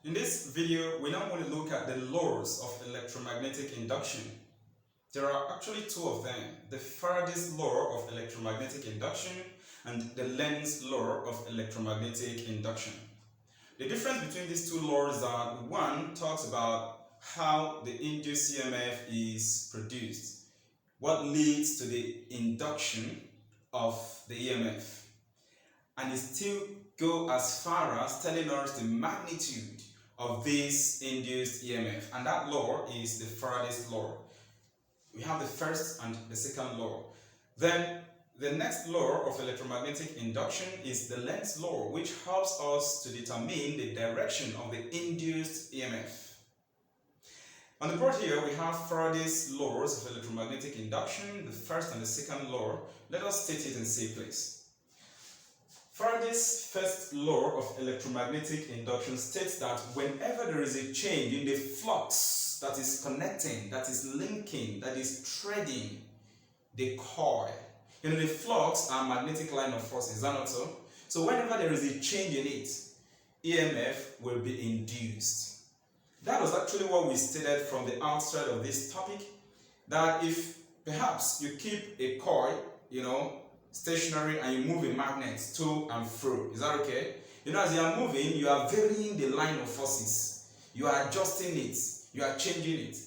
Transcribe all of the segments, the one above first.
In this video, we now want to look at the laws of electromagnetic induction. There are actually two of them, the Faraday's law of electromagnetic induction and the Lenz's law of electromagnetic induction. The difference between these two laws is that one talks about how the induced CMF is produced, what leads to the induction of the EMF, and it still go as far as telling us the magnitude of this induced EMF, and that law is the Faraday's law. We have the first and the second law. Then the next law of electromagnetic induction is the Lenz's law, which helps us to determine the direction of the induced EMF. On the board here we have Faraday's laws of electromagnetic induction, the first and the second law. Let us state it in safe place. Faraday's first law of electromagnetic induction states that whenever there is a change in the flux that is connecting, that is linking, that is threading the coil, the flux are magnetic line of force, is that not so? So whenever there is a change in it, EMF will be induced. That was actually what we stated from the outset of this topic, that if perhaps you keep a coil, stationary, and you move a magnet to and fro. Is that okay? As you are moving, you are varying the line of forces. You are adjusting it. You are changing it.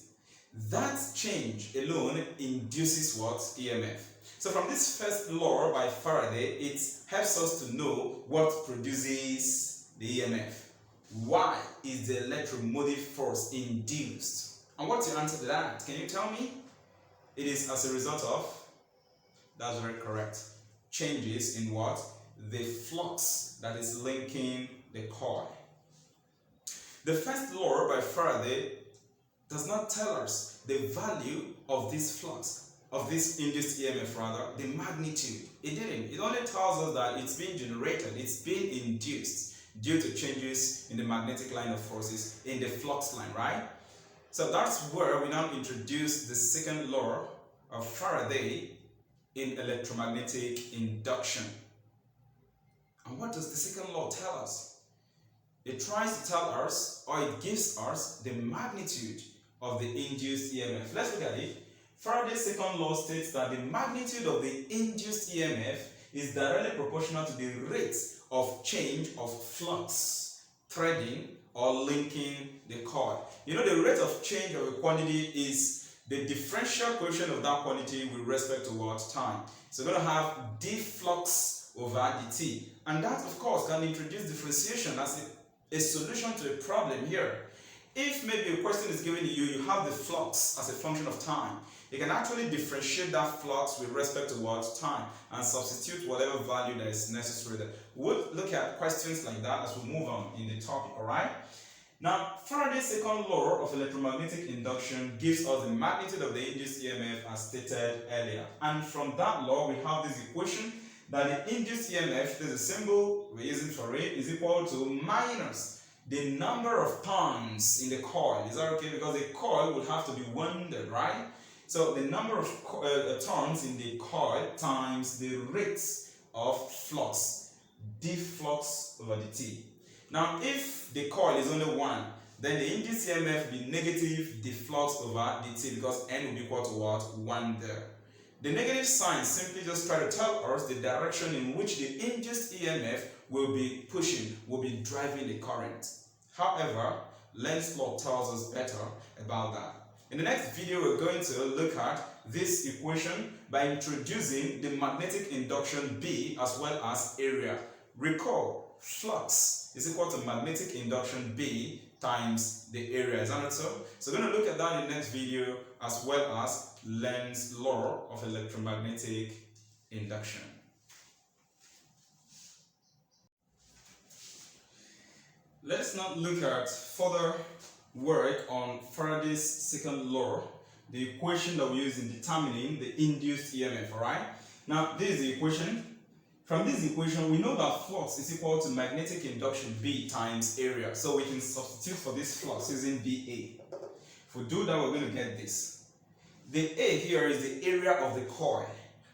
That change alone induces what? EMF. So from this first law by Faraday, it helps us to know what produces the EMF. Why is the electromotive force induced? And what's your answer to that? Can you tell me? It is as a result of, that's very correct, changes in what? The flux that is linking the coil. The first law by Faraday does not tell us the value of this flux, of this induced EMF rather, the magnitude. It didn't. It only tells us that it's being generated, it's being induced due to changes in the magnetic line of forces in the flux line, right? So that's where we now introduce the second law of Faraday in electromagnetic induction. And what does the second law tell us? It tries to tell us, or it gives us, the magnitude of the induced EMF. Let's look at it. Faraday's second law states that the magnitude of the induced EMF is directly proportional to the rate of change of flux, threading, or linking the coil. The rate of change of a quantity is the differential coefficient of that quantity with respect to what? Time. So we're going to have d flux over dt. And that, of course, can introduce differentiation as a solution to a problem here. If maybe a question is given to you, you have the flux as a function of time. You can actually differentiate that flux with respect to what? Time, and substitute whatever value that is necessary there. We'll look at questions like that as we move on in the topic, alright? Now, Faraday's second law of electromagnetic induction gives us the magnitude of the induced EMF as stated earlier. And from that law, we have this equation that the induced EMF, there's a symbol we're using for it, is equal to minus the number of turns in the coil. Is that okay? Because the coil will have to be wounded, right? So the number of turns in the coil times the rate of flux, d flux over dt. Now, if the coil is only 1, then the induced EMF will be negative d flux over dt, because n will be equal to what? 1 there. The negative sign simply just try to tell us the direction in which the induced EMF will be pushing, will be driving the current. However, Lenz's law tells us better about that. In the next video, we're going to look at this equation by introducing the magnetic induction B as well as area. Recall, flux is equal to magnetic induction B times the area. Is that not so? So we're going to look at that in the next video as well as Lenz's law of electromagnetic induction. Let's now look at further work on Faraday's second law, the equation that we use in determining the induced EMF, alright? Now, this is the equation. From this equation, we know that flux is equal to magnetic induction B times area. So we can substitute for this flux using dA. If we do that, we're going to get this. The A here is the area of the coil,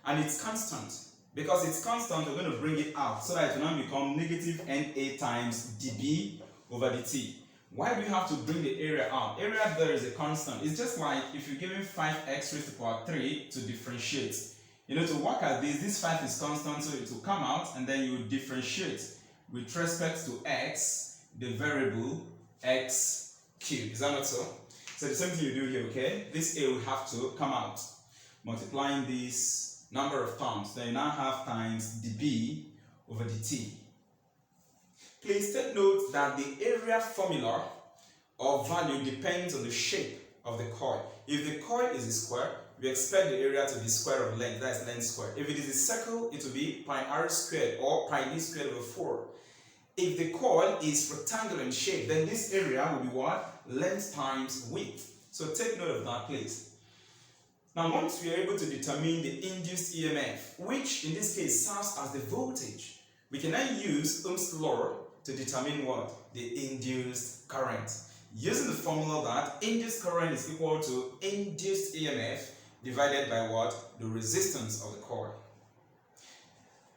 and it's constant. Because it's constant, we're going to bring it out so that it will now become negative NA times dB over dt. Why do you have to bring the area out? Area there is a constant. It's just like if you're given 5x raised to the power 3 to differentiate. You know, to work at this 5 is constant, so it will come out and then you will differentiate with respect to x, the variable x cubed. Is that not so? So the same thing you do here, okay? This a will have to come out. Multiplying this number of terms, then you now have times dB over dt. Please take note that the area formula or value depends on the shape of the coil. If the coil is a square, we expect the area to be square of length, that is length squared. If it is a circle, it will be pi r squared or pi d squared over 4. If the coil is rectangular in shape, then this area will be what? Length times width. So take note of that, please. Now, once we are able to determine the induced EMF, which in this case serves as the voltage, we can then use Ohm's law to determine what? The induced current. Using the formula that induced current is equal to induced EMF divided by what? The resistance of the coil.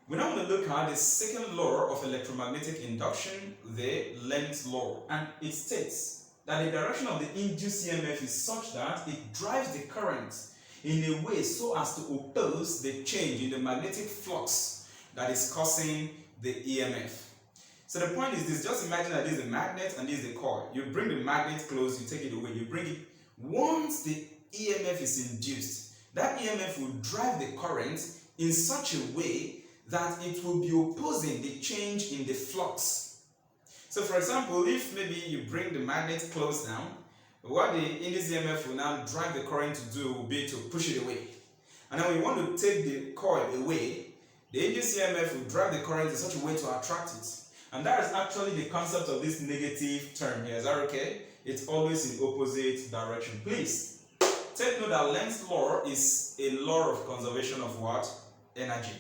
We now want to look at the second law of electromagnetic induction, the Lenz's law, and it states that the direction of the induced EMF is such that it drives the current in a way so as to oppose the change in the magnetic flux that is causing the EMF. So the point is this, just imagine that this is a magnet and this is a coil. You bring the magnet close, you take it away, you bring it. Once the EMF is induced, that EMF will drive the current in such a way that it will be opposing the change in the flux. So for example, if maybe you bring the magnet close down, what the induced EMF will now drive the current to do will be to push it away. And then when you want to take the coil away, the induced EMF will drive the current in such a way to attract it. And that is actually the concept of this negative term here. Is that okay? It's always in opposite direction. Please take note that Lenz's law is a law of conservation of what? Energy.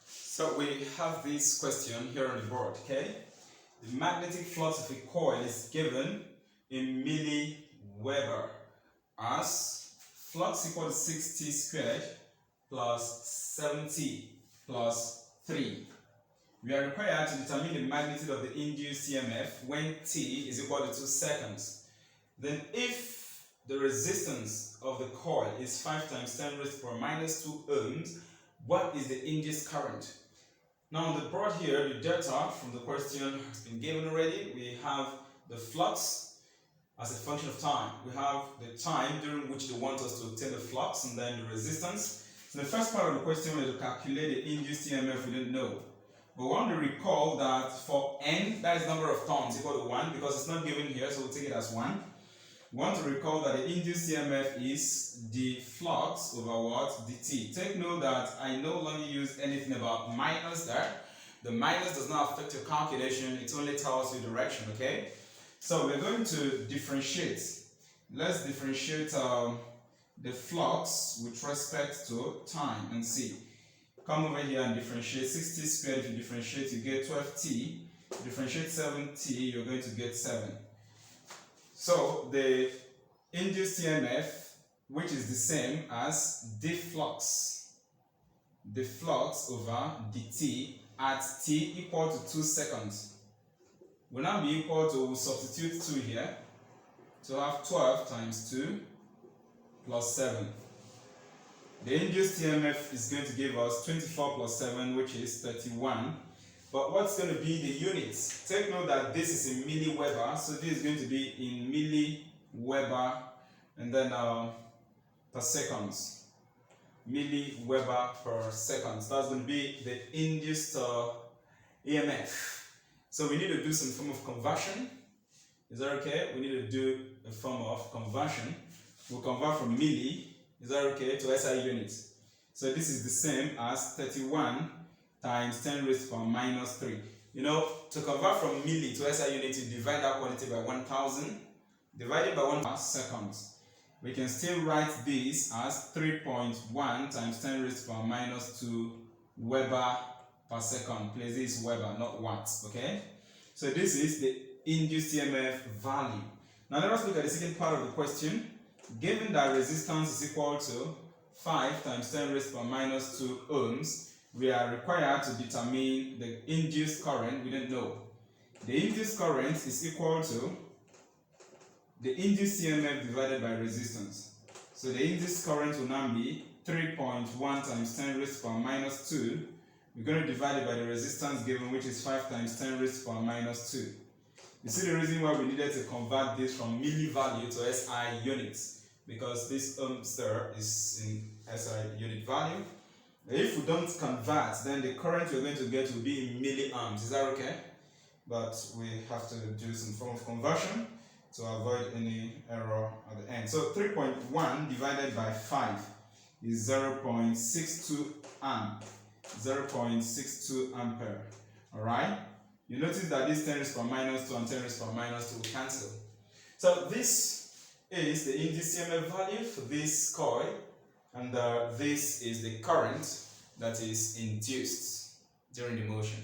So we have this question here on the board, okay? The magnetic flux of a coil is given in milliweber as flux equal to 60 squared plus 70 plus 3. We are required to determine the magnitude of the induced EMF when t is equal to 2 seconds. Then if the resistance of the coil is 5 times 10 raised to the power minus 2 ohms, what is the induced current? Now on the board here, the data from the question has been given already. We have the flux as a function of time. We have the time during which they want us to obtain the flux and then the resistance. So the first part of the question was to calculate the induced EMF we didn't know. But we want to recall that for n, that is number of turns equal to 1 because it's not given here, so we'll take it as 1. We want to recall that the induced EMF is the flux over what? dt. Take note that I no longer use anything about minus there. The minus does not affect your calculation, it only tells you direction, okay? So we're going to differentiate. Let's differentiate the flux with respect to time and see. Come over here and differentiate 60 squared. If you differentiate, you get 12t. Differentiate 7t, you're going to get 7. So the induced EMF, which is the same as the flux over dt at t equal to 2 seconds, will now be equal to, we'll substitute 2 here, to have 12 times 2 plus 7. The induced EMF is going to give us 24 plus 7, which is 31. But what's going to be the units? Take note that this is in milliweber, so this is going to be in milliweber and then per seconds. Milliweber per second. So that's going to be the induced EMF. So we need to do some form of conversion. Is that okay? We need to do a form of conversion. We'll convert from milli, is that okay, to SI units. So this is the same as 31 times 10 raised to the power minus 3. You know, to convert from milli to SI unit, you divide that quantity by 1000, divided by 1 seconds. We can still write this as 3.1 times 10 raised to the power minus 2 Weber per second. Please, this is Weber, not watts, okay? So this is the induced EMF value. Now let us look at the second part of the question. Given that resistance is equal to 5 times 10 raised to the power minus 2 ohms, we are required to determine the induced current. We don't know. The induced current is equal to the induced CMF divided by resistance. So the induced current will now be 3.1 times 10 raised to the power minus 2. We're going to divide it by the resistance given, which is 5 times 10 raised to the power minus 2. You see the reason why we needed to convert this from milli value to SI units, because this ohmster is in SI unit value. If we don't convert, then the current we're going to get will be in milliamps. Is that okay? But we have to do some form of conversion to avoid any error at the end. So 3.1 divided by 5 is 0.62 amp. 0.62 ampere. Alright? You notice that this 10 raised to the power minus 2 and 10 raised to the power minus 2 will cancel. So this is the induced CMF value for this coil, and this is the current that is induced during the motion.